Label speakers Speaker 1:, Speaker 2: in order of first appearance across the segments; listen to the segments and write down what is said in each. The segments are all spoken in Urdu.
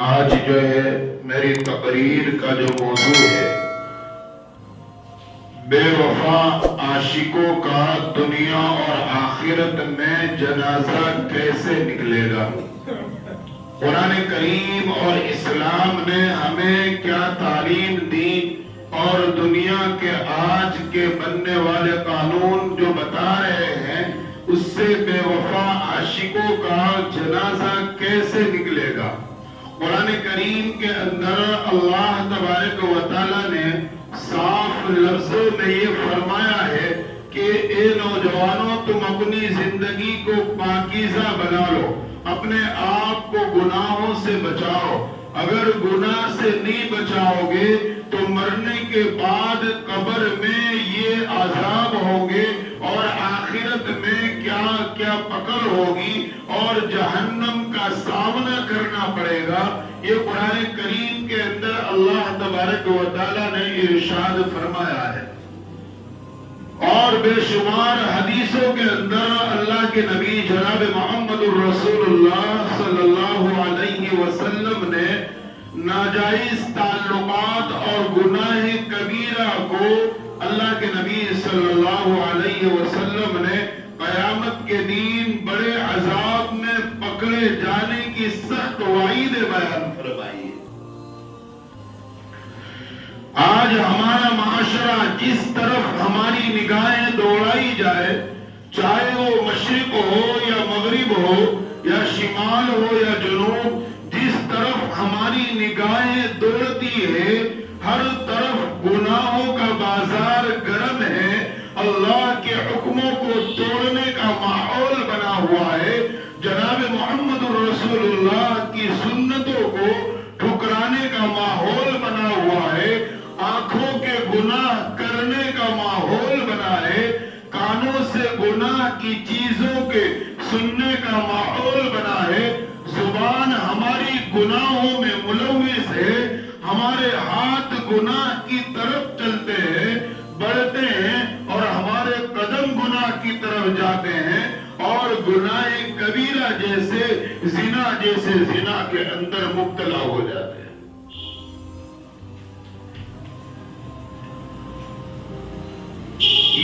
Speaker 1: آج جو ہے میری تقریر کا جو موضوع ہے بے وفا عاشقوں کا دنیا اور آخرت میں جنازہ کیسے نکلے گا۔ قرآن کریم اور اسلام نے ہمیں کیا تعلیم دی اور دنیا کے آج کے بننے والے قانون جو بتا رہے ہیں اس سے بے وفا عاشقوں کا جنازہ کیسے نکلے گا۔ قرآن کریم کے اندر اللہ تبارک و تعالیٰ نے صاف لفظوں میں یہ فرمایا ہے کہ اے نوجوانوں تم اپنی زندگی کو پاکیزہ بنا لو، اپنے آپ کو گناہوں سے بچاؤ۔ اگر گناہ سے نہیں بچاؤ گے تو مرنے کے بعد قبر میں یہ عذاب ہوں گے اور آخرت میں کیا کیا پکڑ ہوگی اور جہنم کا سامنا کرنا پڑے گا۔ یہ قرآن کریم کے اندر اللہ تبارک و تعالیٰ نے ارشاد فرمایا ہے، اور بے شمار حدیثوں کے اندر اللہ کے نبی جناب محمد الرسول اللہ صلی اللہ علیہ وسلم نے ناجائز تعلقات اور گناہ کبیرہ کو اللہ کے نبی صلی اللہ علیہ وسلم نے قیامت کے دن بڑے عذاب میں پکڑے جانے کی سخت وعید بیان فرمائی ہے۔ آج ہمارا معاشرہ جس طرف ہماری نگاہیں دوڑائی جائے، چاہے وہ مشرق ہو یا مغرب ہو یا شمال ہو یا جنوب، جس طرف ہماری نگاہیں دوڑتی ہے ہر طرف گناہوں کا بازار گرم ہے، اللہ کے حکموں کو توڑنے کا ماحول بنا ہوا ہے، جناب محمد الرسول اللہ کی سنتوں کو ٹھکرانے کا ماحول بنا ہوا ہے، آنکھوں کے گناہ کرنے کا ماحول بنا ہے، کانوں سے گناہ کی چیزوں کے سننے کا ماحول بنا ہے، زبان ہماری گناہوں میں ملوث ہے، ہمارے ہاتھ گناہ کی طرف چلتے ہیں، بڑھتے ہیں اور ہمارے قدم گناہ کی طرف جاتے ہیں اور گناہ کبیرہ جیسے زنا کے اندر مبتلا ہو جاتے ہیں۔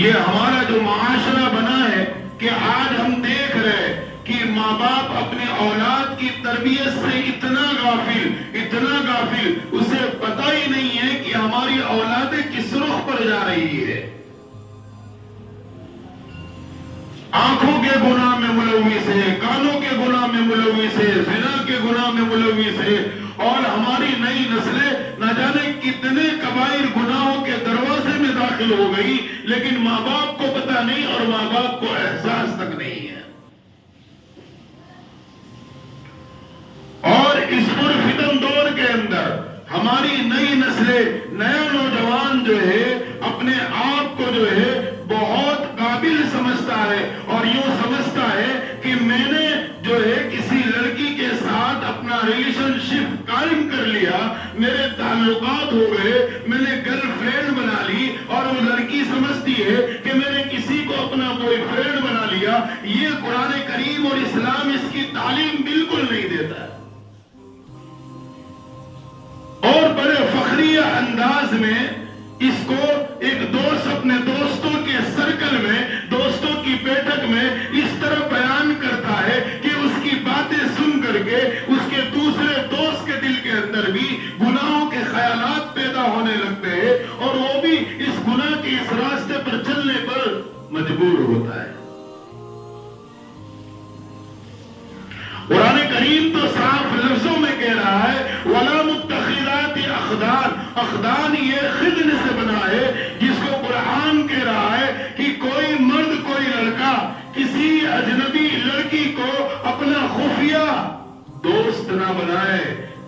Speaker 1: یہ ہمارا جو معاشرہ بنا ہے کہ آج ہم دیکھ رہے ہیں کہ ماں باپ اپنے اولاد کی تربیت سے اتنا غافل اسے پتہ ہی نہیں ہے کہ ہماری اولادیں کس رخ پر جا رہی ہے۔ آنکھوں کے گناہ میں ملوث ہے، کانوں کے گناہ میں ملوث ہے، زنا کے گناہ میں ملوث ہے، اور ہماری نئی نسلیں نہ جانے کتنے کبائر گناہوں کے دروازے میں داخل ہو گئی، لیکن ماں باپ کو پتہ نہیں اور ماں باپ کو احساس تک نہیں ہے۔ اور اس پرفتن دور کے اندر ہماری نئی نسلیں، نیا نوجوان جو ہے اپنے آپ کو جو ہے بہت قابل سمجھتا ہے اور یوں سمجھتا ہے کہ میں نے جو ہے کسی لڑکی کے ساتھ اپنا ریلیشن شپ قائم کر لیا، میرے تعلقات ہو گئے، میں نے گرل فرینڈ بنا لی، اور وہ لڑکی سمجھتی ہے کہ میں نے کسی کو اپنا بوائے فرینڈ بنا لیا۔ یہ قرآن کریم اور اسلام اس کی تعلیم بالکل نہیں دیتا ہے، اور بڑے فخریہ انداز میں اس کو ایک دوست اپنے دوستوں کے سرکل میں، دوستوں کی بیٹھک میں اس طرح بیان کرتا ہے کہ اس کی باتیں سن کر کے اس کے دوسرے دوست کے دل کے اندر بھی گناہوں کے خیالات پیدا ہونے لگتے ہیں اور وہ بھی اس گناہ کے اس راستے پر چلنے پر مجبور ہوتا ہے۔ قرآن کریم تو صاف لفظوں میں کہہ رہا ہے وَلَا مُتَّخِذَاتِ أَخْدَانِ، اخدان یہ خدن سے بنا ہے، جس کو قرآن کہہ رہا ہے کہ کوئی مرد کوئی لڑکا کسی اجنبی لڑکی کو اپنا خفیہ دوست نہ بنائے،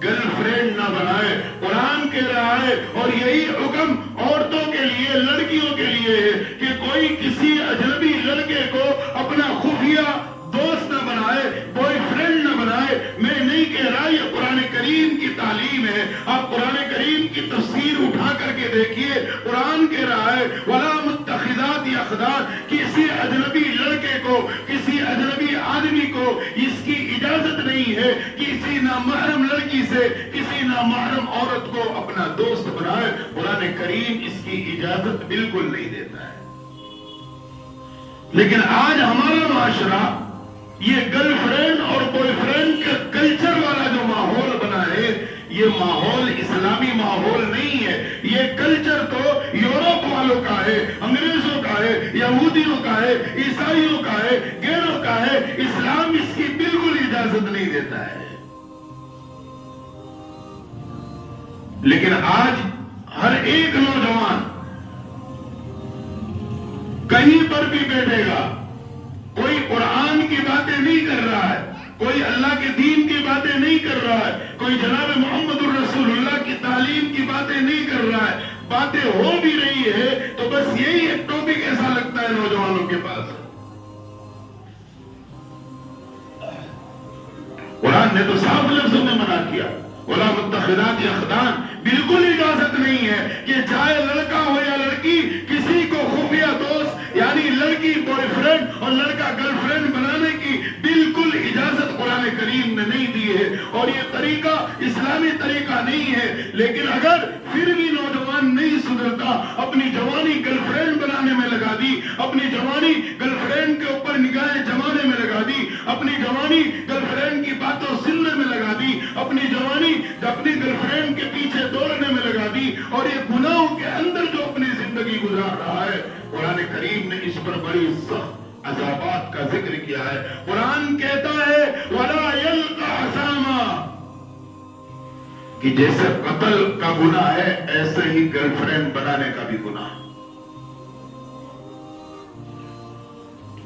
Speaker 1: گرل فرینڈ نہ بنائے۔ قرآن کہہ رہا ہے، اور یہی حکم عورتوں کے لیے، لڑکیوں کے لیے ہے کہ کوئی کسی اجنبی لڑکے کو اپنا خفیہ دوست نہ بنائے، بوائے فرینڈ نہ بنائے۔ میں نہیں کہہ رہا، یہ قرآن کریم کی تعلیم ہے۔ آپ قرآن کریم کی تفسیر اٹھا کر کے دیکھیے، قرآن کہہ رہا ہے وَلَا مُتَّخِذَاتِ أَخْدَانِ، کسی اجنبی لڑکے کو، کسی اجنبی آدمی کو اس کی اجازت نہیں ہے کسی نامحرم لڑکی سے کسی نامحرم عورت کو اپنا دوست بنائے. قرآن کریم اس کی اجازت بالکل نہیں دیتا ہے. لیکن آج ہمارا معاشرہ یہ گرل فرینڈ اور بوائے فرینڈ کا کلچر والا جو ماحول بنا ہے یہ ماحول اسلامی ماحول نہیں ہے. یہ کلچر تو یورپ والوں کا ہے, انگریزوں کا ہے, یہودیوں کا ہے, عیسائیوں کا ہے, غیروں کا ہے. اسلام اس کی بالکل اجازت نہیں دیتا ہے. لیکن آج ہر ایک نوجوان کہیں پر بھی بیٹھے گا, کوئی قرآن کی باتیں نہیں کر رہا ہے, کوئی اللہ کے دین کی باتیں نہیں کر رہا ہے, کوئی جناب محمد الرسول اللہ کی تعلیم کی باتیں نہیں کر رہا ہے. باتیں ہو بھی رہی ہے تو بس یہی ایک ٹاپک ایسا لگتا ہے نوجوانوں کے پاس. قرآن نے تو صاف لفظوں میں منع کیا, وَلَا مُتَّخِذَاتِ أَخْدَانٍ, بالکل اجازت نہیں ہے کہ چاہے لڑکا ہو یا لڑکی کسی کو خفیہ دوست یعنی لڑکی بوائے فرینڈ اور لڑکا گرل فرینڈ بنانے کی بالکل اجازت قرآن کریم نے نہیں دی ہے. اور یہ طریقہ اسلامی طریقہ نہیں ہے. لیکن اگر پھر بھی نوجوان نہیں سدھرتا, اپنی جوانی گرل فرینڈ بنانے میں لگا دی, اپنی جوانی گرل فرینڈ کے اوپر نگاہیں جمانے میں لگا دی, اپنی جوانی گرل فرینڈ کی باتوں سننے میں لگا دی, اپنی جوانی اپنی گرل فرینڈ کے پیچھے دوڑنے میں لگا دی, اور یہ گناہوں کے اندر جو اپنی زندگی گزار رہا ہے, قرآن کریم نے اس پر بڑی سخت عذابات کا ذکر کیا ہے. قرآن کہتا ہے وَلَا يَلْقَ عَصَامًا, کہ جیسے قتل کا گناہ ہے ایسے ہی گرل فرینڈ بنانے کا بھی گناہ ہے.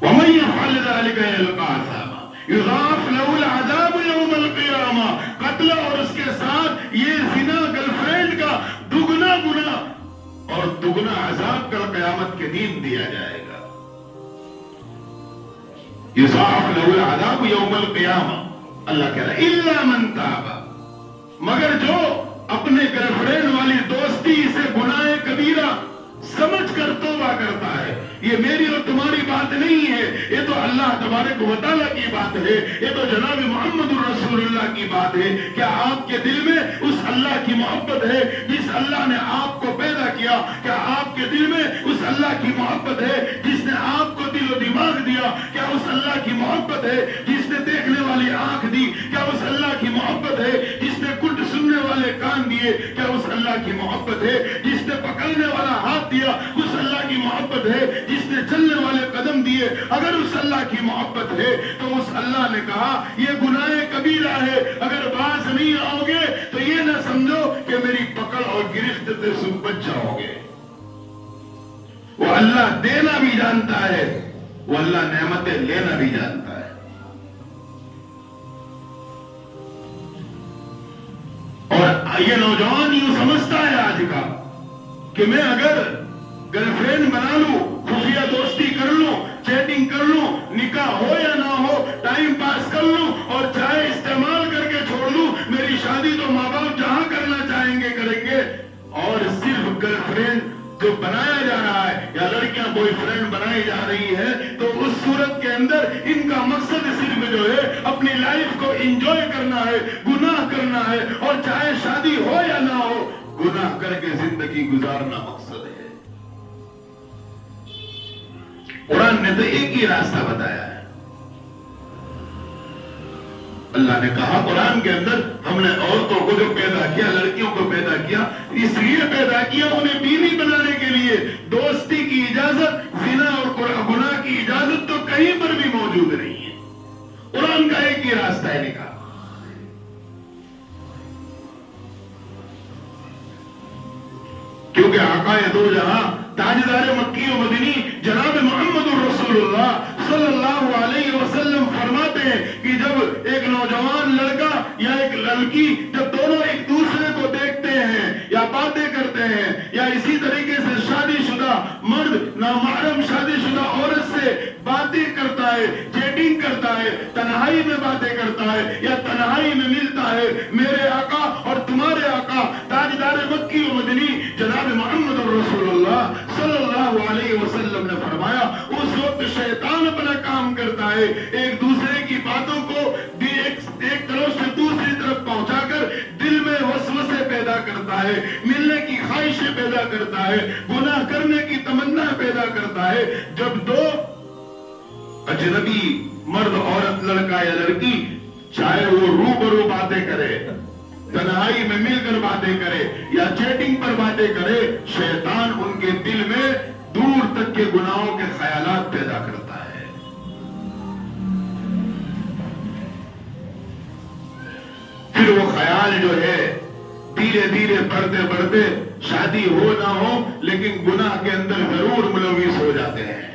Speaker 1: وَمَن يَفْعَلْ ذَلِكَ يَلْقَ عَصَامًا یضاعف لہ العذاب یوم القیامہ, قتل اور اس کے ساتھ یہ زنا گرل فرینڈ کا دگنا گناہ اور دگنا عذاب کا قیامت کے دن دیا جائے گا. یضاعف لہ العذاب یوم القیامہ, اللہ کہہ رہا ہے الا من تاب, مگر جو اپنے گرل فرینڈ والی دوستی سے گناہ کبیرہ سمجھ کر توبہ کرتا ہے. یہ میری اور تمہاری بات نہیں ہے, یہ تو اللہ تبارک و تعالیٰ کی بات ہے, یہ تو جناب محمد الرسول اللہ کی بات ہے. کیا آپ کے دل میں اس اللہ کی محبت ہے جس اللہ نے آپ کو پیدا کیا؟ کیا آپ کے دل میں اس اللہ کی محبت ہے جس نے آپ کو دل و دماغ دیا؟ کیا اس اللہ کی محبت ہے جس نے دیکھنے والی آنکھ دی؟ کیا اس اللہ کی محبت ہے جس نے کٹ سننے والے کان دیے؟ کیا اس اللہ کی محبت ہے جس نے پکڑنے والا ہاتھ دیا؟ اس اللہ کی محبت ہے جس نے چلنے والے قدم دیے؟ اگر اس اللہ کی محبت ہے تو اس اللہ نے کہا یہ گناہ کبیرہ ہے, اگر باز نہیں آؤ گے تو یہ نہ سمجھو کہ میری پکڑ اور گرفت سے تم بچ جاؤ گے. وہ اللہ دینا بھی جانتا ہے, وہ اللہ نعمتیں لینا بھی جانتا ہے. اور یہ نوجوان یوں سمجھتا ہے آج کا کہ میں اگر گرل فرینڈ بنا لوں, خفیہ دوستی کر لوں, چیٹنگ کر لوں, نکاح ہو یا نہ ہو, ٹائم پاس کر لوں اور چائے استعمال کر کے چھوڑ لوں, میری شادی تو ماں باپ جہاں کرنا چاہیں گے کریں گے. اور صرف گرل فرینڈ جو بنایا جا رہا ہے یا لڑکیاں بوائے فرینڈ بنائی جا رہی ہے, تو اس صورت کے اندر ان کا مقصد صرف جو ہے اپنی لائف کو انجوائے کرنا ہے, گناہ کرنا ہے, اور چاہے شادی ہو یا نہ ہو گناہ کر کے زندگی گزارنا مقصد ہے. قرآن نے تو ایک ہی راستہ بتایا ہے. اللہ نے کہا قرآن کے اندر ہم نے عورتوں کو جو پیدا کیا, لڑکیوں کو پیدا کیا, اس لیے پیدا کیا انہیں بیوی بنانے کے لیے. دوستی کی اجازت, زنا اور گناہ کی اجازت تو کہیں پر بھی موجود نہیں ہے. قرآن کا ایک ہی راستہ ہے نکاح. کیونکہ آقا دو جہاں تاجدار مکی و مدنی جناب محمد الرسول اللہ صلی اللہ علیہ وسلم فرماتے ہیں کہ جب ایک نوجوان لڑکا یا ایک لڑکی جب دونوں ایک دوسرے کو دیکھتے ہیں یا باتیں کرتے ہیں, یا اسی طریقے سے شادی شدہ مرد نامحرم شادی شدہ عورت سے باتیں کرتا ہے, چیٹنگ کرتا ہے, تنہائی میں باتیں کرتا ہے یا تنہائی میں ملتا ہے, میرے آقا اور تمہارے آقا تاجدار مکی و مدنی جناب محمد الرسول اللہ صلی اللہ علیہ وسلم نے فرمایا اس وقت شیطان اپنا کام کرتا ہے, ایک دوسرے کی باتوں کو ایک طرف ہے، ملنے کی خواہشیں پیدا کرتا ہے، گناہ کرنے کی تمنا پیدا کرتا ہے۔ جب دو اجنبی مرد عورت، لڑکا یا لڑکی، چاہے وہ روبرو باتیں کرے، تنہائی میں مل کر باتیں کرے یا چیٹنگ پر باتیں کرے، شیطان ان کے دل میں دور تک کے گناہوں کے خیالات پیدا کرتا ہے۔ پھر وہ خیال جو ہے دھیرے دھیرے بڑھتے بڑھتے شادی ہو نہ ہو لیکن گناہ کے اندر ضرور ملوث ہو جاتے ہیں۔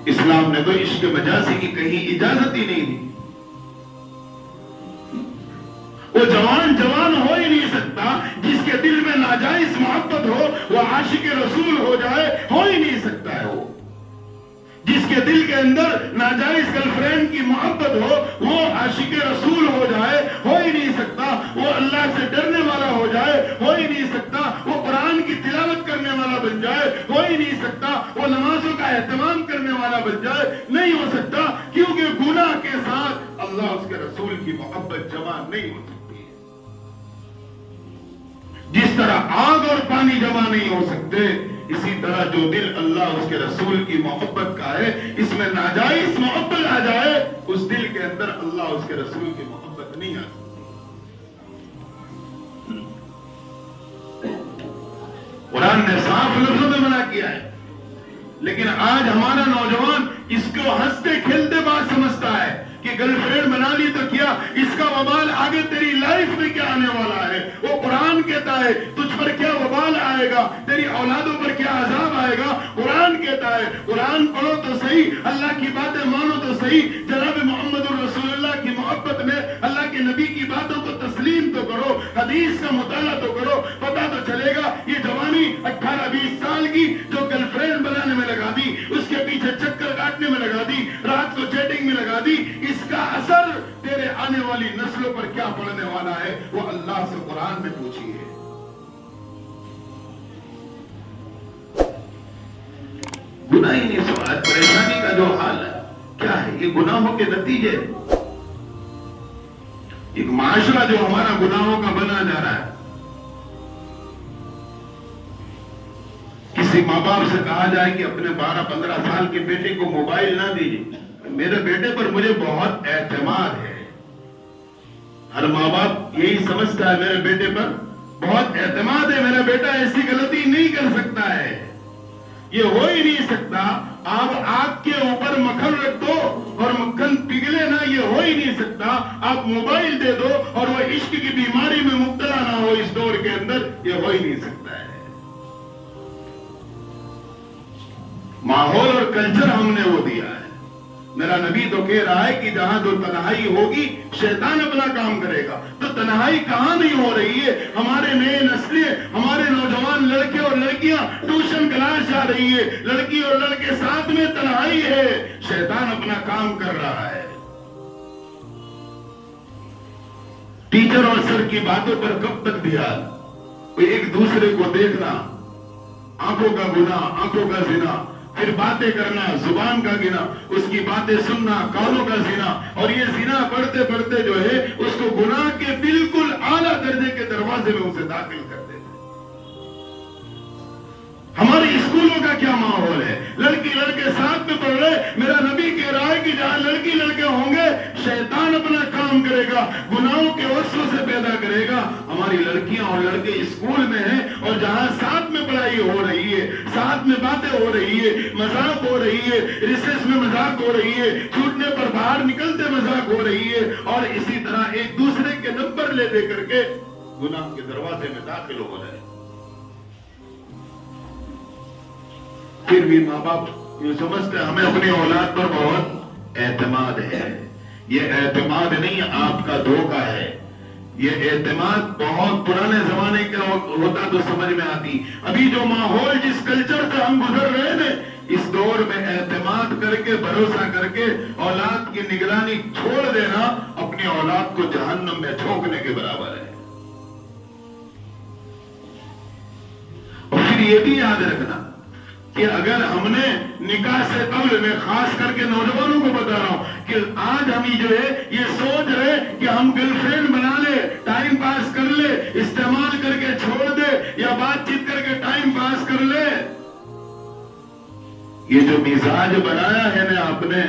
Speaker 1: اسلام نے تو عشق مجازی کی کہیں اجازت ہی نہیں دی۔ وہ جوان ہو ہی نہیں سکتا جس کے دل میں ناجائز محبت ہو، وہ عاشق رسول ہو جائے، ہو ہی نہیں سکتا ہے۔ وہ جس کے دل کے اندر ناجائز گرل فرینڈ کی محبت ہو، وہ عاشق رسول ہو جائے، ہو ہی نہیں سکتا۔ وہ اللہ سے ڈرنے والا ہو جائے، ہو ہی نہیں سکتا۔ وہ قرآن کی تلاوت کرنے والا بن جائے، ہو ہی نہیں سکتا۔ وہ نمازوں کا اہتمام کرنے والا بن جائے، نہیں ہو سکتا، کیونکہ گناہ کے ساتھ اللہ اس کے رسول کی محبت جمع نہیں ہو سکتی۔ جس طرح آگ اور پانی جمع نہیں ہو سکتے، اسی طرح جو دل اللہ اس کے رسول کی محبت کا ہے، اس میں ناجائز محبت آ جائے، اس دل کے اندر اللہ اس کے رسول کی محبت نہیں آ سکتی۔ قرآن نے صاف لفظوں میں منع کیا ہے، لیکن آج ہمارا نوجوان اس کو ہنستے کھیلتے بات سمجھتا ہے کہ گرل فرینڈ بنا لی تو کیا، اس کا وبال آگے تیری لائف میں کیا آنے والا ہے۔ وہ قرآن کہتا ہے تجھ پر کیا وبال آئے گا، تیری اولادوں پر کیا عذاب آئے گا۔ قرآن کہتا ہے قرآن پڑھو تو صحیح، اللہ کی باتیں مانو تو صحیح، جناب محمد رسول اللہ کی محبت میں اللہ کے نبی کی باتوں کو تسلیم تو کرو، حدیث کا مطالعہ تو کرو، پتہ تو چلے گا۔ یہ جوانی 18-20 سال کی جو گرل فرینڈ بنانے میں لگا دی، اس کے پیچھے چکر کاٹنے میں لگا دی، رات کو چیٹنگ میں لگا دی، اس کا اثر تیرے آنے والی نسلوں پر کیا پڑنے والا ہے، وہ اللہ سے قرآن میں پوچھیے۔ گناہ ہی نہیں سو، آج پریشانی کا جو حال ہے کیا ہے، یہ گناہوں کے نتیجے، ایک معاشرہ جو ہمارا گناہوں کا بنا جا رہا ہے۔ کسی ماں باپ سے کہا جائے کہ اپنے 12-15 سال کے بیٹے کو موبائل نہ دیجیے، میرے بیٹے پر مجھے بہت اعتماد ہے۔ ہر ماں باپ یہی سمجھتا ہے میرے بیٹے پر بہت اعتماد ہے، میرا بیٹا ایسی غلطی نہیں کر سکتا ہے۔ یہ ہو ہی نہیں سکتا۔ آپ آگ کے اوپر مکھن رکھ دو اور مکھن پگھلے نہ، یہ ہو ہی نہیں سکتا۔ آپ موبائل دے دو اور وہ عشق کی بیماری میں مبتلا نہ ہو اس دور کے اندر، یہ ہو ہی نہیں سکتا ہے۔ ماحول اور کلچر ہم نے وہ دیا ہے۔ میرا نبی تو کہہ رہا ہے کہ جہاں جو تنہائی ہوگی شیطان اپنا کام کرے گا۔ تو تنہائی کہاں نہیں ہو رہی ہے؟ ہمارے نئے نسلیں، ہمارے نوجوان لڑکے اور لڑکیاں ٹیوشن کلاس جا رہی ہے، لڑکی اور لڑکے ساتھ میں، تنہائی ہے، شیطان اپنا کام کر رہا ہے۔ ٹیچر اور سر کی باتوں پر کب تک دھیان؟ ایک دوسرے کو دیکھنا، آنکھوں کا گناہ، آنکھوں کا زنا، پھر باتیں کرنا، زبان کا گنا، اس کی باتیں سننا، کانوں کا زنا، اور یہ زنا بڑھتے بڑھتے جو ہے اس کو گناہ کے بالکل اعلیٰ درجے کے دروازے میں اسے داخل کر دیتے۔ ہمارے اسکولوں کا کیا ماحول ہے؟ لڑکی لڑکے ساتھ میں پڑھ رہے۔ میرا نبی کہہ رہا ہے کہ جہاں لڑکی لڑکے ہوں گے شیطان اپنا کام کرے گا، گناہوں کے وسوسے پیدا کرے گا۔ ہماری لڑکیاں اور لڑکے اسکول میں ہیں اور جہاں ساتھ میں پڑھائی ہو رہی ہے، ساتھ میں باتیں ہو رہی ہے، مذاق ہو رہی ہے، ریسیس میں مذاق ہو رہی ہے، چھوٹنے پر باہر نکلتے مذاق ہو رہی ہے، اور اسی طرح ایک دوسرے کے نمبر لے دے کر کے گناہ کے دروازے میں داخل ہو رہے ہیں۔ پھر بھی ماں باپ یہ سمجھتے ہیں ہمیں اپنی اولاد پر بہت اعتماد ہے۔ یہ اعتماد نہیں، آپ کا دھوکہ ہے۔ یہ اعتماد بہت پرانے زمانے کا ہوتا تو سمجھ میں آتی۔ ابھی جو ماحول، جس کلچر سے ہم گزر رہے ہیں، اس دور میں اعتماد کر کے، بھروسہ کر کے اولاد کی نگرانی چھوڑ دینا اپنی اولاد کو جہنم میں جھونکنے کے برابر ہے۔ اور پھر یہ بھی یاد رکھنا کہ اگر ہم نے نکاح سے قبل، میں خاص کر کے نوجوانوں کو بتا رہا ہوں کہ آج ہم جو ہے یہ سوچ رہے کہ ہم گرل فرینڈ بنا یہ جو مزاج بنایا ہے نا آپ نے،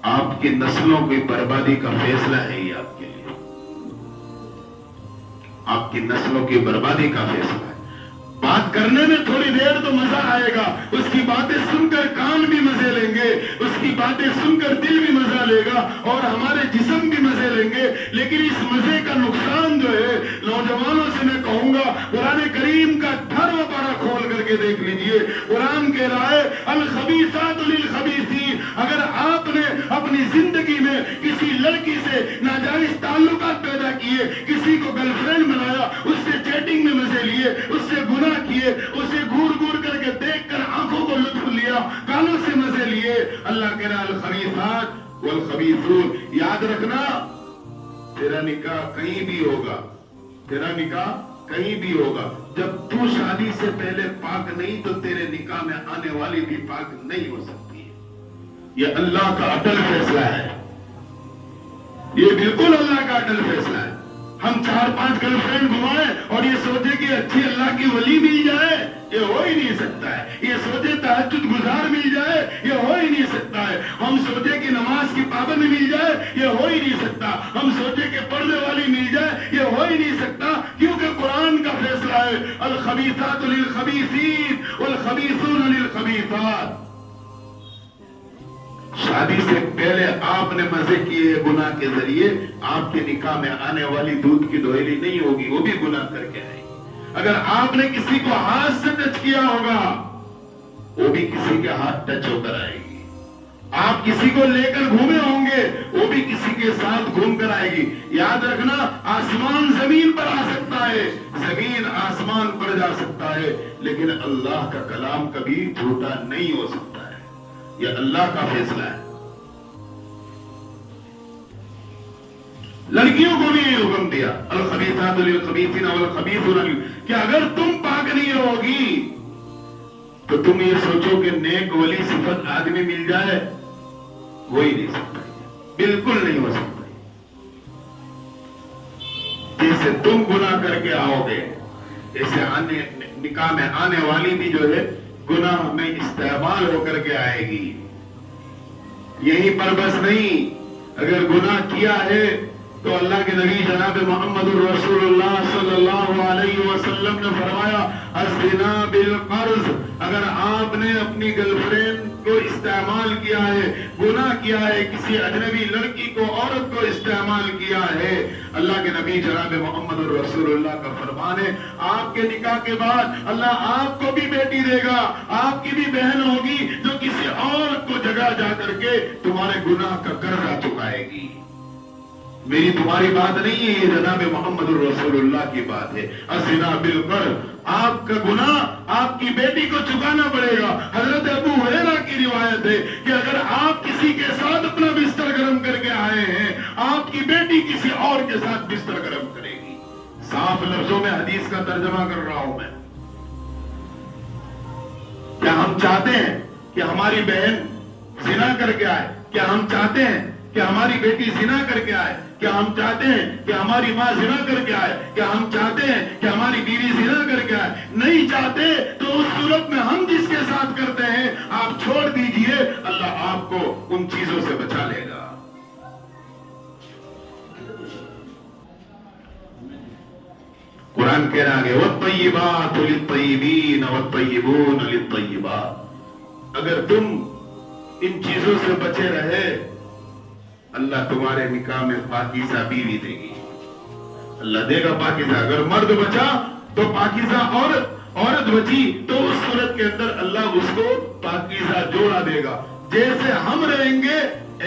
Speaker 1: آپ کی نسلوں کی بربادی کا فیصلہ ہے یہ آپ کے لیے، آپ کی نسلوں کی بربادی کا فیصلہ ہے۔ بات کرنے میں تھوڑی دیر تو مزہ آئے گا، اس کی باتیں سن کر کان بھی مزے لیں گے، اس کی باتیں سن کر دل بھی مزہ لے گا اور ہمارے جسم بھی مزے لیں گے، لیکن اس مزے کا نقصان جو ہے، نوجوانوں سے میں کہوں گا قرآن کریم کا 18واں پارہ کھول کر کے دیکھ لیجئے۔ قرآن کہہ رہا ہے الخبیثات للخبیثین۔ اگر آپ نے اپنی زندگی میں کسی لڑکی سے ناجائز تعلقات پیدا کیے، کسی کو گرل فرینڈ بنایا، اس سے چیٹنگ میں مزے لیے، اس سے گناہ کیے، اسے گور گور کر کے دیکھ کر آنکھوں کو لطف لیا، کانوں سے مزے لیے، اللہ کہہ رہا الخبیثات والخبیثون۔ یاد رکھنا تیرا نکاح کہیں بھی ہوگا، تیرا نکاح کہیں بھی ہوگا، جب تو شادی سے پہلے پاک نہیں تو تیرے نکاح میں آنے والی بھی پاک نہیں ہو سکتی ہے۔ یہ اللہ کا اٹل فیصلہ ہے، یہ بالکل اللہ کا اٹل فیصلہ ہے۔ ہم 4-5 گرل فرینڈ گھمائیں اور یہ سوچے کہ اچھی اللہ کی ولی مل جائے، یہ ہو ہی نہیں سکتا ہے۔ یہ سوچے تہجد گزار مل جائے، یہ ہو ہی نہیں سکتا ہے۔ ہم سوچے کہ نماز کی پابند مل جائے، یہ ہو ہی نہیں سکتا۔ ہم سوچے کہ پردے والی مل جائے، یہ ہو ہی نہیں سکتا، کیونکہ قرآن کا فیصلہ ہے الخبیثات للخبیثین والخبیثون للخبیثات۔ شادی سے پہلے آپ نے مزے کیے گناہ کے ذریعے، آپ کے نکاح میں آنے والی دودھ کی دوہلی نہیں ہوگی، وہ بھی گناہ کر کے آئے گی۔ اگر آپ نے کسی کو ہاتھ سے ٹچ کیا ہوگا، وہ بھی کسی کے ہاتھ ٹچ ہو کر آئے گی۔ آپ کسی کو لے کر گھومے ہوں گے، وہ بھی کسی کے ساتھ گھوم کر آئے گی۔ یاد رکھنا آسمان زمین پر آ سکتا ہے، زمین آسمان پر جا سکتا ہے، لیکن اللہ کا کلام کبھی جھوٹا نہیں ہو سکتا ہے، یہ اللہ کا فیصلہ ہے۔ لڑکیوں کو بھی یہ حکم دیا الخبیثات للخبیثین والخبیثون، کہ اگر تم پاک نہیں ہوگی تو تم یہ سوچو کہ نیک ولی صفت آدمی مل جائے، ہو ہی نہیں سکتا، بالکل نہیں ہو سکتا۔ جیسے تم گناہ کر کے آؤ گے، ایسے نکاح میں آنے والی بھی جو ہے گناہ میں استعمال ہو کر کے آئے گی۔ یہی پر بس نہیں، اگر گناہ کیا ہے تو اللہ کے نبی جناب محمد رسول اللہ صلی اللہ علیہ وسلم نے فرمایا الزنا بالقرض۔ اگر آپ نے اپنی گرل فرینڈ کو استعمال کیا ہے، گناہ کیا ہے، کسی اجنبی لڑکی کو، عورت کو استعمال کیا ہے، اللہ کے نبی جناب محمد رسول اللہ کا فرمان ہے آپ کے نکاح کے بعد اللہ آپ کو بھی بیٹی دے گا، آپ کی بھی بہن ہوگی جو کسی عورت کو جگہ جا کر کے تمہارے گناہ کا قرضہ چکائے گی۔ میری تمہاری بات نہیں ہے، یہ جناب محمد رسول اللہ کی بات ہے۔ الزنا بالقرض، آپ کا گناہ آپ کی بیٹی کو چکانا پڑے گا۔ حضرت ابو ہریرہ کی روایت ہے کہ اگر آپ کسی کے ساتھ اپنا بستر گرم کر کے آئے ہیں، آپ کی بیٹی کسی اور کے ساتھ بستر گرم کرے گی۔ صاف لفظوں میں حدیث کا ترجمہ کر رہا ہوں میں۔ کیا ہم چاہتے ہیں کہ ہماری بہن زنا کر کے آئے؟ کیا ہم چاہتے ہیں کہ ہماری بیٹی زنا کر کے آئے؟ کیا ہم چاہتے ہیں کہ ہماری ماں زنا کر کے آئے؟ کیا ہم چاہتے ہیں کہ ہماری بیوی زنا کر کے آئے؟ نہیں چاہتے تو اس صورت میں ہم جس کے ساتھ کرتے ہیں آپ چھوڑ دیجئے، اللہ آپ کو ان چیزوں سے بچا لے گا۔ قرآن کہہ رہا ہے وَالطَّيِّبَاتُ لِلطَّيِّبِينَ وَالطَّيِّبُونَ لِلطَّيِّبَاتِ۔ اگر تم ان چیزوں سے بچے رہے، اللہ تمہارے نکاح میں پاکیزہ بیوی دے گی، اللہ دے گا پاکیزہ۔ اگر مرد بچا تو پاکیزہ عورت بچی تو اس صورت کے اندر اللہ اس کو پاکیزہ جوڑا دے گا۔ جیسے ہم رہیں گے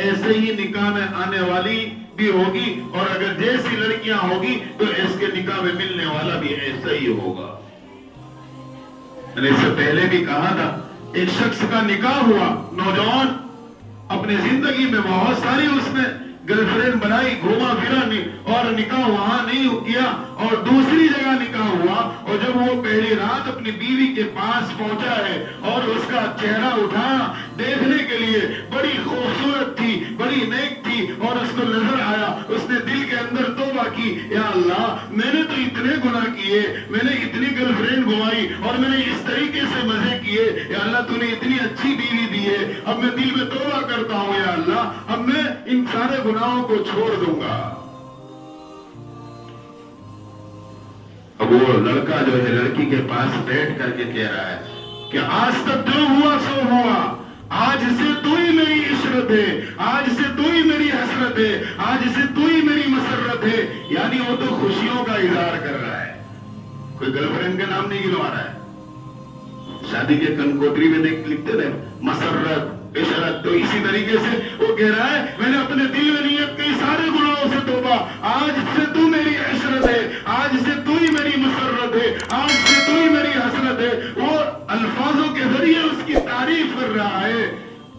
Speaker 1: ایسے ہی نکاح میں آنے والی بھی ہوگی، اور اگر جیسی لڑکیاں ہوگی تو اس کے نکاح میں ملنے والا بھی ایسا ہی ہوگا۔ میں نے اس سے پہلے بھی کہا تھا، ایک شخص کا نکاح ہوا، نوجوان اپنی زندگی میں بہت ساری اس نے گرل فرینڈ بنائی، گھوما پھرا اور نکاح وہاں نہیں کیا اور دوسری جگہ نکاح ہوا، اور جب وہ پہلی رات اپنی بیوی کے پاس پہنچا ہے اور اس کا چہرہ اٹھا دیکھنے کے لیے، بڑی خوبصورت تھی، بڑی نیک تھی، اور اس کو نظر آیا، اس نے دل کے اندر توبہ کی، یا اللہ میں نے تو اتنے گناہ کیے، میں نے اتنی گرل فرینڈ گوائی اور میں نے اس طریقے سے مزے کیے، یا اللہ تو نے اتنی اچھی بیوی دی ہے، اب میں دل میں توبہ کرتا ہوں یا اللہ، اب میں ان سارے گناہوں کو چھوڑ دوں گا۔ اب وہ لڑکا جو ہے لڑکی کے پاس بیٹھ کر کے کہہ رہا ہے کہ آج تک جو ہوا سو ہوا، آج سے تو ہی میری عشرت ہے، آج سے تو ہی میری حسرت ہے، آج سے تو ہی میری مسرت ہے۔ یعنی وہ تو خوشیوں کا اظہار کر رہا ہے، کوئی گرل فرینڈ کا نام نہیں گنوا رہا ہے۔ شادی کے کنکوتری میں لکھتے تھے مسرت عشرت، تو اسی طریقے سے وہ کہہ رہا ہے میں نے اپنے دل میں نیت کی سارے گناہوں سے توبہ، آج سے تو میری عشرت ہے، آج سے تو ہی میری مسرت ہے، آج سے تو ہی میری حسرت ہے۔ وہ الفاظوں کے ذریعے اس کی تعریف کر رہا ہے۔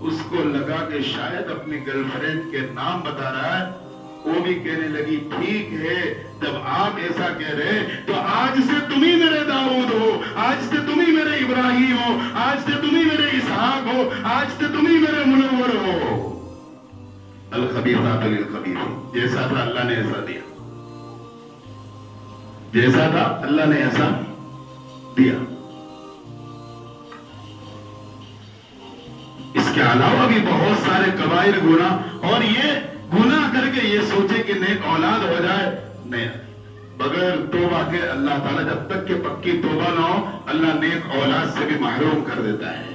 Speaker 1: اس کو لگا کہ شاید اپنی گرل فرینڈ کے نام بتا رہا ہے، وہ بھی کہنے لگی ٹھیک ہے، جب آپ ایسا کہہ رہے تو آج سے تم ہی میرے داؤد ہو، آج سے تم ہی میرے ابراہیم ہو، آج سے تم ہی میرے اسحاق ہو، آج سے تم ہی میرے منور ہو۔ الخبیثات للخبیثین، جیسا تھا اللہ نے ایسا دیا، جیسا تھا اللہ نے ایسا دیا۔ اس کے علاوہ بھی بہت سارے کبائر گناہ، اور یہ گناہ کر کے یہ سوچے کہ نیک اولاد ہو جائے، نہیں، بغیر توبہ کے اللہ تعالیٰ جب تک کہ پکی توبہ نہ ہو اللہ نیک اولاد سے بھی محروم کر دیتا ہے۔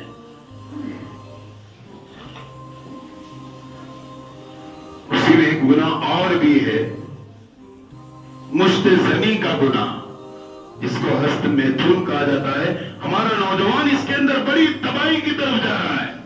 Speaker 1: اسی میں ایک گناہ اور بھی ہے، مشت زنی کا گناہ، جس کو ہست میتھون کہا جاتا ہے۔ ہمارا نوجوان اس کے اندر بڑی تباہی کی طرف جا رہا ہے۔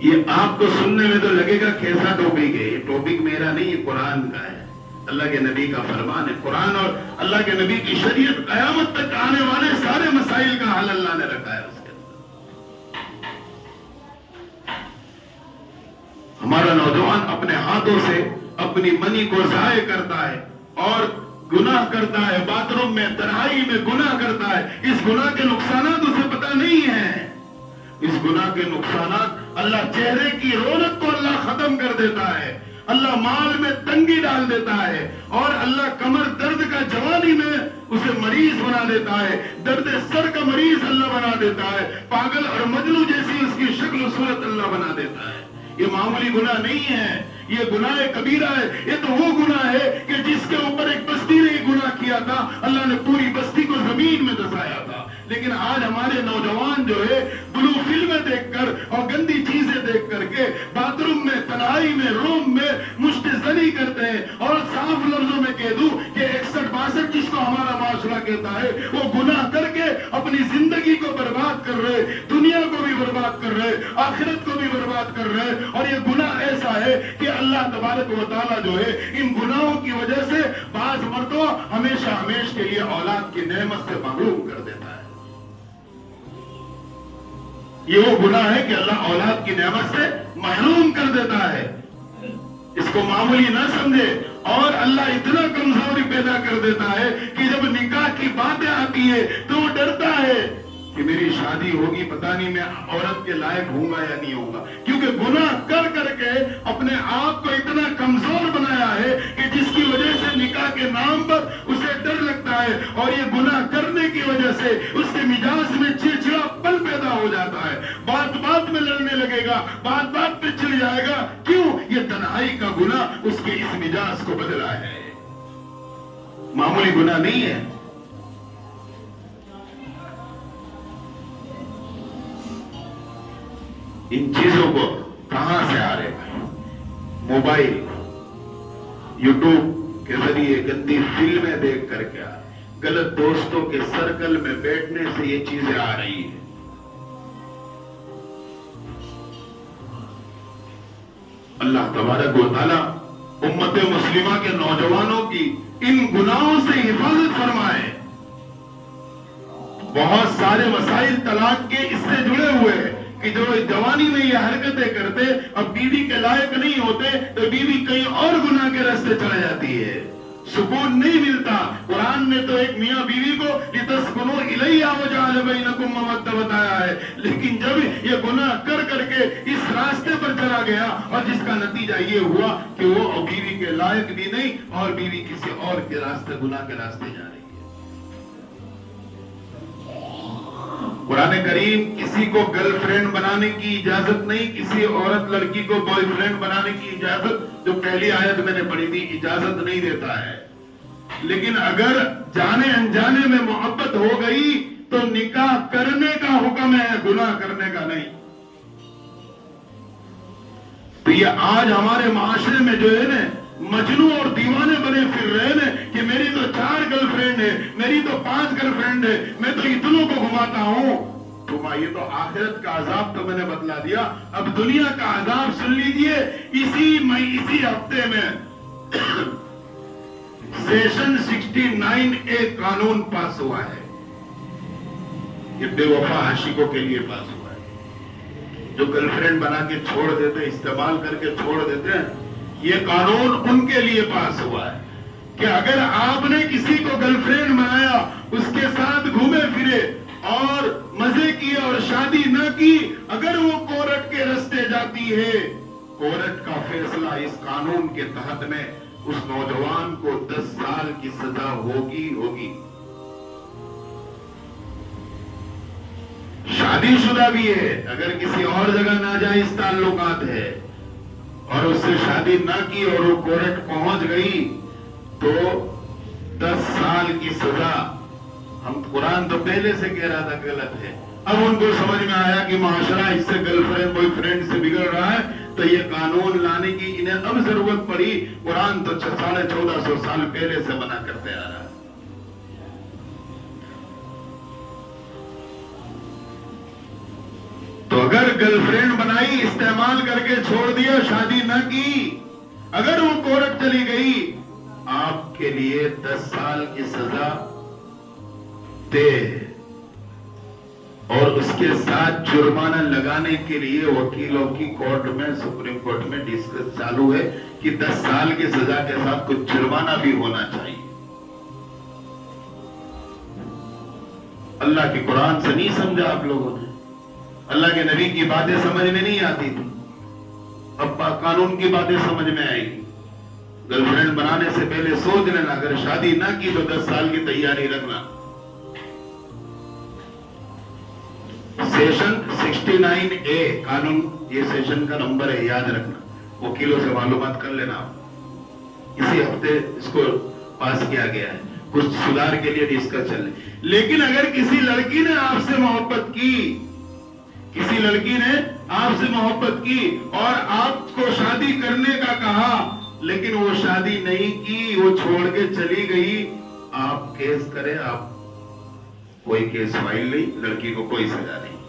Speaker 1: یہ آپ کو سننے میں تو لگے گا کیسا ٹاپک ہے، یہ ٹاپک میرا نہیں، یہ قرآن کا ہے، اللہ کے نبی کا فرمان ہے۔ قرآن اور اللہ کے نبی کی شریعت قیامت تک آنے والے سارے مسائل کا حل اللہ نے رکھا ہے اس کے اندر۔ ہمارا نوجوان اپنے ہاتھوں سے اپنی منی کو ضائع کرتا ہے اور گناہ کرتا ہے، باتھ روم میں تنہائی میں گناہ کرتا ہے۔ اس گناہ کے نقصانات اسے پتہ نہیں ہیں۔ اس گناہ کے نقصانات، اللہ چہرے کی رونق کو اللہ ختم کر دیتا ہے، اللہ مال میں تنگی ڈال دیتا ہے، اور اللہ کمر درد کا جوانی میں اسے مریض بنا دیتا ہے، درد سر کا مریض اللہ بنا دیتا ہے، پاگل اور مجنوں جیسی اس کی شکل و صورت اللہ بنا دیتا ہے۔ یہ معمولی گناہ نہیں ہے، یہ گناہ کبیرہ ہے۔ یہ تو وہ گناہ ہے کہ جس کے اوپر ایک بستی نے گناہ کیا تھا، اللہ نے پوری بستی کو زمین میں دسایا تھا۔ لیکن آج ہمارے نوجوان جو ہے بلو فلمیں دیکھ کر اور گندی چیزیں دیکھ کر کے باتھ روم میں تنہائی میں روم میں مشت زنی کرتے ہیں، اور صاف لفظوں میں کہہ دوں کہ 61-62 جس کو ہمارا معاشرہ کہتا ہے، وہ گناہ کر کے اپنی زندگی کو برباد کر رہے، دنیا کو بھی برباد کر رہے، آخرت کو بھی برباد کر رہے۔ اور یہ گناہ ایسا ہے کہ اللہ تبارک و تعالیٰ جو ہے ان گناہوں کی وجہ سے بعض مردوں ہمیشہ ہمیش کے لیے اولاد کی نعمت سے محروم کر دیتا ہے۔ یہ وہ گناہ ہے کہ اللہ اولاد کی نعمت سے محروم کر دیتا ہے۔ اس کو معمولی نہ سمجھے، اور اللہ اتنا کمزوری پیدا کر دیتا ہے کہ جب نکاح کی باتیں آتی ہے تو وہ ڈرتا ہے کہ میری شادی ہوگی، پتہ نہیں میں عورت کے لائق ہوں گا یا نہیں ہوں گا، کیونکہ گناہ کر کر کے اپنے آپ کو اتنا کمزور بنایا ہے کہ جس کی وجہ سے نکاح کے نام پر اسے ڈر لگتا ہے، اور یہ گناہ کرنے کی وجہ سے اس کے مزاج میں چڑچڑا پن پیدا ہو جاتا ہے، بات بات میں لڑنے لگے گا، بات بات پہ چڑ جائے گا۔ کیوں؟ یہ تنہائی کا گناہ اس کے اس مزاج کو بدلا ہے، معمولی گناہ نہیں ہے۔ ان چیزوں کو کہاں سے آ رہے ہیں؟ موبائل، یوٹیوب کے ذریعے گندی فلمیں دیکھ کر کے، غلط دوستوں کے سرکل میں بیٹھنے سے یہ چیزیں آ رہی ہیں۔ اللہ تبارک و تعالی امت مسلمہ کے نوجوانوں کی ان گناہوں سے حفاظت فرمائے۔ بہت سارے مسائل طلاق کے اس سے جڑے ہوئے ہیں کہ جو جوانی میں یہ حرکتیں کرتے، اب بیوی کے لائق نہیں ہوتے تو بیوی کئی اور گناہ کے راستے چلے جاتی ہے، سکون نہیں ملتا۔ قرآن نے تو ایک میاں بیوی کو لِتَسْكُنُوا إِلَيْهَا وَجَعَلَ بَيْنَكُمْ مَوَدَّةً بتایا ہے، لیکن جب یہ گناہ کر کر کے اس راستے پر چلا گیا اور جس کا نتیجہ یہ ہوا کہ وہ بیوی کے لائق بھی نہیں اور بیوی کسی اور کے راستے گناہ کے راستے جا رہی ہے۔ قرآن کریم کسی کو گرل فرینڈ بنانے کی اجازت نہیں، کسی عورت لڑکی کو بوائے فرینڈ بنانے کی اجازت، جو پہلی آیت میں نے پڑھی تھی، اجازت نہیں دیتا ہے۔ لیکن اگر جانے انجانے میں محبت ہو گئی تو نکاح کرنے کا حکم ہے، گناہ کرنے کا نہیں۔ تو یہ آج ہمارے معاشرے میں جو ہے نا مجنوں اور دیوانے بنے پھر رہے نا کہ میری تو 4 گرل فرینڈ ہے، میری تو 5 گرل فرینڈ ہے، میں تو اتنوں کو گھماتا ہوں۔ تو یہ تو آخرت کا عذاب تو میں نے بتلا دیا، اب دنیا کا عذاب سن لیجئے۔ اسی ہفتے میں سیشن 69A قانون پاس ہوا ہے، یہ بے وفا عاشقوں کے لیے پاس ہوا ہے، جو گرل فرینڈ بنا کے چھوڑ دیتے، استعمال کر کے چھوڑ دیتے ہیں۔ یہ قانون ان کے لیے پاس ہوا ہے کہ اگر آپ نے کسی کو گرل فرینڈ بنایا، اس کے ساتھ گھومے پھرے اور مزے کیے اور شادی نہ کی، اگر وہ کورٹ کے راستے جاتی ہے، کورٹ کا فیصلہ اس قانون کے تحت میں اس نوجوان کو 10 سال کی سزا ہوگی۔ شادی شدہ بھی ہے، اگر کسی اور جگہ ناجائز تعلقات ہے اور اس سے شادی نہ کی اور وہ کورٹ پہنچ گئی تو 10 سال کی سزا۔ ہم قرآن تو پہلے سے کہہ رہا تھا غلط ہے، اب ان کو سمجھ میں آیا کہ معاشرہ اس سے گرل فرینڈ بوائے فرینڈ سے بگڑ رہا ہے، تو یہ قانون لانے کی انہیں اب ضرورت پڑی۔ قرآن تو 1450 سال پہلے سے منع کرتے آ رہا ہے۔ تو اگر گرل فرینڈ بنائی، استعمال کر کے چھوڑ دیا، شادی نہ کی، اگر وہ کورٹ چلی گئی، آپ کے لیے 10 سال کی سزا دے اور اس کے ساتھ جرمانہ لگانے کے لیے وکیلوں کی کورٹ میں، سپریم کورٹ میں ڈسکس چالو ہے کہ 10 سال کی سزا کے ساتھ کچھ جرمانہ بھی ہونا چاہیے۔ اللہ کی قرآن سے نہیں سمجھا آپ لوگوں نے، اللہ کے نبی کی باتیں سمجھ میں نہیں آتی تھی، اب قانون کی باتیں سمجھ میں آئے گی۔ گرل فرینڈ بنانے سے پہلے سوچ لینا، اگر شادی نہ کی تو 10 سال کی تیاری رکھنا۔ سیشن 69A قانون، یہ سیشن کا نمبر ہے، یاد رکھنا، وکیلوں سے معلومات کر لینا۔ اسی ہفتے اس کو پاس کیا گیا ہے، کچھ سدھار کے لیے ڈسکس چل رہے۔ لیکن اگر کسی لڑکی نے آپ سے محبت کی، کسی لڑکی نے آپ سے محبت کی اور آپ کو شادی کرنے کا کہا، لیکن وہ شادی نہیں کی، وہ چھوڑ کے چلی گئی، آپ کیس کریں، آپ کوئی کیس فائل نہیں، لڑکی کو کوئی سزا نہیں۔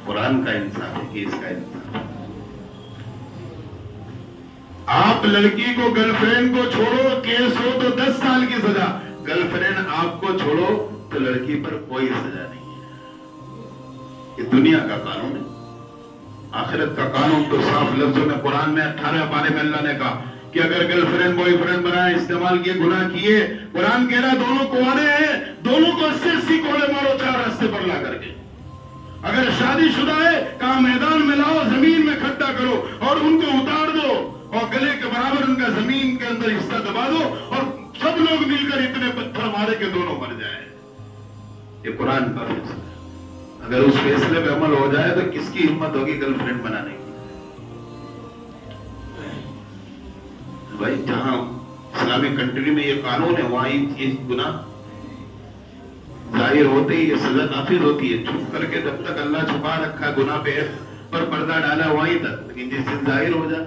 Speaker 1: قرآن کا انصاف ہے، کیس کا انصاف ہے۔ آپ لڑکی کو گرل فرینڈ کو چھوڑو، کیس ہو تو 10 سال کی سزا، گرل فرینڈ آپ کو چھوڑو تو لڑکی پر کوئی سزا نہیں ہے۔ یہ دنیا کا قانون ہے، آخرت کا قانون تو صاف لفظوں میں قرآن میں 18 پارے میں اللہ نے کہا کہ اگر گرل فرینڈ بوائے فرینڈ بنائے، استعمال کیے، گناہ کیے، قرآن کہہ رہا دونوں کنوارے ہیں، دونوں کو 80 کوڑے مارو 4 راستے پر لا کر کے۔ اگر شادی شدہ ہے، کہاں میدان میں لاؤ، زمین میں کھڈا کرو اور ان کو اتار دو اور گلے کے برابر ان کا زمین کے اندر حصہ دبا دو اور سب لوگ مل کر اتنے پتھر مارے کہ دونوں مر جائیں۔ یہ قرآن کا فیصلہ ہے۔ اگر اس فیصلے پہ عمل ہو جائے تو کس کی ہمت ہوگی گرل فرینڈ بنانے کی؟ بھائی جہاں اسلامک کنٹری میں یہ قانون ہے، وہاں یہ گناہ ظاہر ہوتے ہی یہ سزا نافذ ہوتی ہے۔ چھپ کر کے جب تک اللہ چھپا رکھا گناہ پہ پر پردہ ڈالا وہیں تک، لیکن جس سے ظاہر ہو جائے،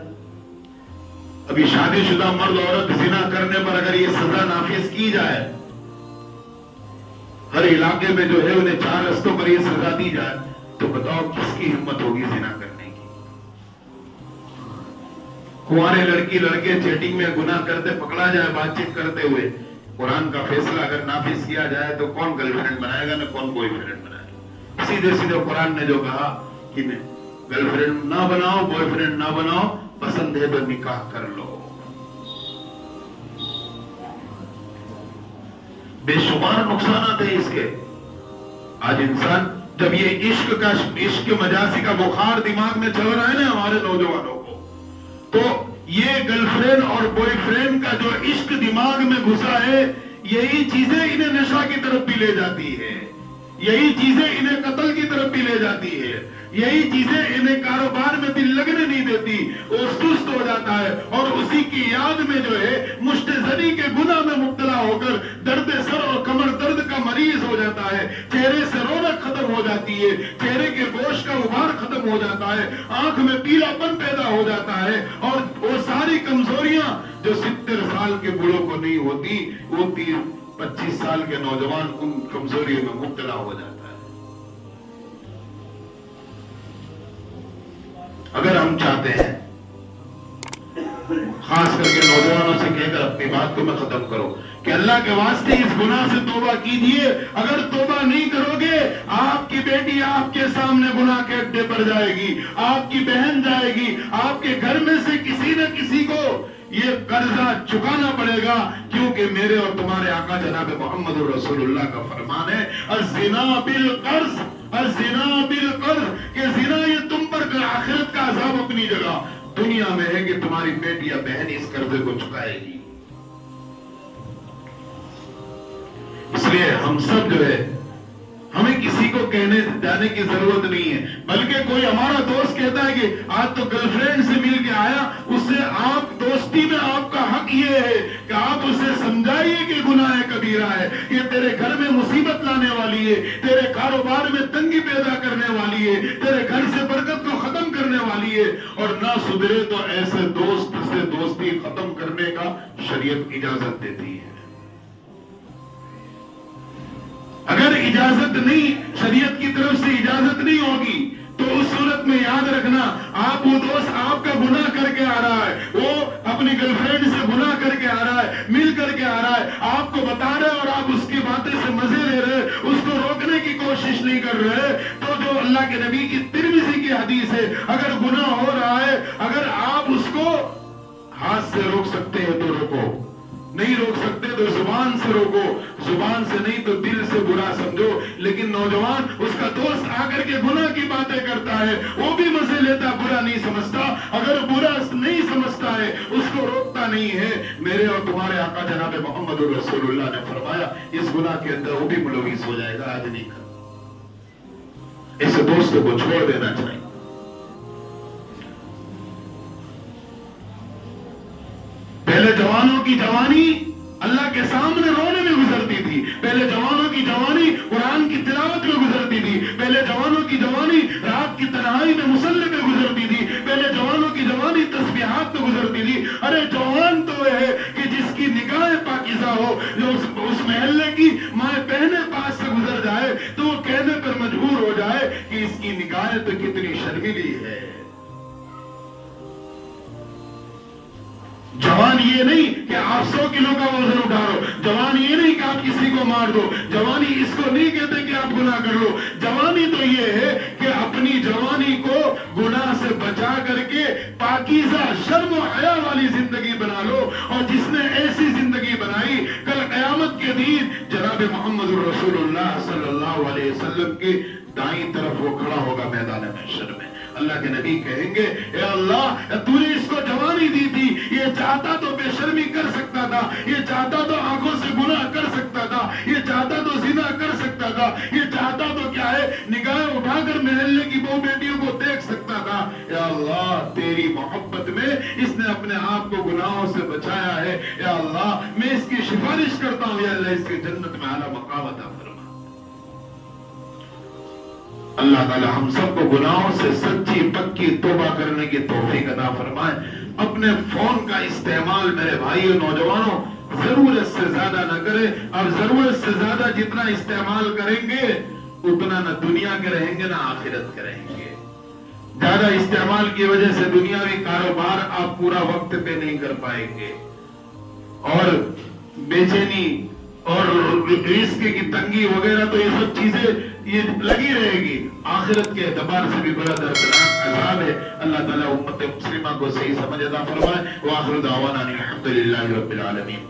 Speaker 1: ابھی شادی شدہ مرد عورت زنا کرنے پر اگر یہ سزا نافذ کی جائے، ہر علاقے میں جو ہے انہیں 4 رستوں پر یہ سزا دی جائے، تو بتاؤ کس کی ہمت ہوگی زنا کرنے کی؟ کنوارے لڑکی لڑکے چیٹنگ میں گناہ کرتے پکڑا جائے، بات چیت کرتے ہوئے، قرآن کا فیصلہ اگر نافذ کیا جائے تو کون گرل فرینڈ بنائے گا، نہ کون بوائے فرینڈ بنائے گا۔ سیدھے سیدھے قرآن نے جو کہا کہ گرل فرینڈ نہ بناؤ، بوائے فرینڈ نہ بناؤ، پسند ہے تو نکاح کر لو۔ بے شمار نقصانات ہیں اس کے۔ آج انسان جب یہ عشق مجازی کا بخار دماغ میں چل رہا ہے نا ہمارے نوجوانوں کو، تو یہ گرل فرینڈ اور بوائے فرینڈ کا جو عشق دماغ میں گھسا ہے، یہی چیزیں انہیں نشہ کی طرف بھی لے جاتی ہے، یہی چیزیں انہیں قتل کی طرف بھی لے جاتی ہے، یہی چیزیں انہیں کاروبار میں دل لگنے نہیں دیتی، وہ سست ہو جاتا ہے اور اسی کی یاد میں جو ہے مشت زنی کے گناہ میں مبتلا ہو کر درد سر اور کمر درد کا مریض ہو جاتا ہے، چہرے سے رونق ختم ہو جاتی ہے، چہرے کے گوشت کا غبار ختم ہو جاتا ہے، آنکھ میں پیلا پن پیدا ہو جاتا ہے، اور وہ ساری کمزوریاں جو 70 سال کے بوڑھوں کو نہیں ہوتی، وہ 25 سال کے نوجوان ان کمزوریوں میں مبتلا ہو جاتا ہے۔ اگر ہم چاہتے ہیں، خاص کر کے نوجوانوں سے کہہ کر اپنی بات کو میں ختم کروں کہ اللہ کے واسطے اس گناہ سے توبہ کیجئے، اگر توبہ نہیں کرو گے آپ کی بیٹی آپ کے سامنے گناہ کے اڈے پر جائے گی، آپ کی بہن جائے گی، آپ کے گھر میں سے کسی نہ کسی کو یہ قرضہ چکانا پڑے گا، کیونکہ میرے اور تمہارے آقا جناب محمد رسول اللہ کا فرمان ہے الزنا بالقرض، الزنا بالقرض، کہ زنا یہ تم پر آخرت کا عذاب اپنی جگہ، دنیا میں ہے کہ تمہاری بیٹی یا بہن اس قرضے کو چکائے گی۔ اس لیے ہم سب جو ہے، ہمیں کسی کو کہنے جانے کی ضرورت نہیں ہے، بلکہ کوئی ہمارا دوست کہتا ہے کہ آج تو گرل فرینڈ سے مل کے آیا، اس سے آپ دوستی میں آپ کا حق یہ ہے کہ آپ اسے سمجھائیے کہ گناہ کبیرہ ہے، یہ تیرے گھر میں مصیبت لانے والی ہے، تیرے کاروبار میں تنگی پیدا کرنے والی ہے، تیرے گھر سے برکت کو ختم کرنے والی ہے، اور نہ سدھرے تو ایسے دوست سے دوستی ختم کرنے کا شریعت اجازت دیتی ہے۔ اگر اجازت نہیں، شریعت کی طرف سے اجازت نہیں ہوگی تو اس صورت میں یاد رکھنا، آپ وہ دوست آپ کا گناہ کر کے آ رہا ہے، وہ اپنی گرل فرینڈ سے گناہ کر کے آ رہا ہے، مل کر کے آ رہا ہے، آپ کو بتا رہے اور آپ اس کی باتیں سے مزے لے رہے، اس کو روکنے کی کوشش نہیں کر رہے، تو جو اللہ کے نبی کی ترمذی کی حدیث ہے، اگر گناہ ہو رہا ہے، اگر آپ اس کو ہاتھ سے روک سکتے ہیں تو روکو، نہیں روک سکتے تو زبان سے روکو، زبان سے نہیں تو دل سے برا سمجھو، لیکن نوجوان اس کا دوست آ کر کے گناہ کی باتیں کرتا ہے، وہ بھی مزے لیتا، برا نہیں سمجھتا، اگر برا نہیں سمجھتا ہے اس کو روکتا نہیں ہے، میرے اور تمہارے آقا جناب محمد رسول اللہ نے فرمایا اس گناہ کے اندر وہ بھی ملوث ہو جائے گا، آج نہیں کر، اس دوست کو چھوڑ دینا چاہیے۔ پہلے جوانوں کی جوانی اللہ کے سامنے رونے میں گزرتی تھی، پہلے جوانوں کی جوانی قرآن کی تلاوت میں گزرتی تھی، پہلے جوانوں کی جوانی رات کی تنہائی میں مصلی میں گزرتی تھی، پہلے جوانوں کی جوانی تسبیحات میں گزرتی تھی۔ ارے جوان تو وہ ہے کہ جس کی نگاہ پاکیزہ ہو، جو اس محلے کی مائیں بہنیں پاس سے گزر جائے تو وہ کہنے پر مجبور ہو جائے کہ اس کی نگاہ تو کتنی شرمیلی ہے۔ جوان یہ نہیں کہ آپ 100 کلو کا وزن اٹھا لو، جوان یہ نہیں کہ آپ کسی کو مار دو، جوانی اس کو نہیں کہتے کہ آپ گناہ کر لو، جوانی تو یہ ہے کہ اپنی جوانی کو گناہ سے بچا کر کے پاکیزہ شرم و حیا والی زندگی بنا لو، اور جس نے ایسی زندگی بنائی کل قیامت کے دن جناب محمد رسول اللہ صلی اللہ علیہ وسلم کے دائیں طرف وہ کھڑا ہوگا میدان محشر میں، اللہ کے نبی کہیں گے اے اللہ تو نے اس کو جوانی دی تھی، یہ چاہتا تو بے شرمی کر سکتا تھا، یہ چاہتا تو آنکھوں سے گناہ کر سکتا تھا، یہ چاہتا تو زنا کر سکتا تھا، یہ چاہتا تو کیا ہے نگاہ اٹھا کر محلے کی بہو بیٹیوں کو دیکھ سکتا تھا، اے اللہ تیری محبت میں اس نے اپنے آپ کو گناہوں سے بچایا ہے، اے اللہ میں اس کی سفارش کرتا ہوں، یا اللہ اس کی جنت میں اعلیٰ مقام عطا فرما۔ اللہ تعالی ہم سب کو گناہوں سے سچی پکی توبہ کرنے کی توفیق عطا فرمائے۔ اپنے فون کا استعمال میرے بھائیو نوجوانوں ضرورت سے زیادہ نہ کرے، اور ضرورت سے زیادہ جتنا استعمال کریں گے اتنا نہ دنیا کے رہیں گے نہ آخرت کے رہیں گے۔ زیادہ استعمال کی وجہ سے دنیاوی کاروبار آپ پورا وقت پہ نہیں کر پائیں گے، اور بے چینی اور رزق کی تنگی وغیرہ تو یہ سب چیزیں یہ لگی رہے گی، آخرت کے اعتبار سے بھی بڑا دردناک عذاب ہے۔ اللہ تعالیٰ امت مسلمہ کو صحیح سمجھ عطا فرمائے۔ وآخر دعوانا الحمدللہ رب العالمین۔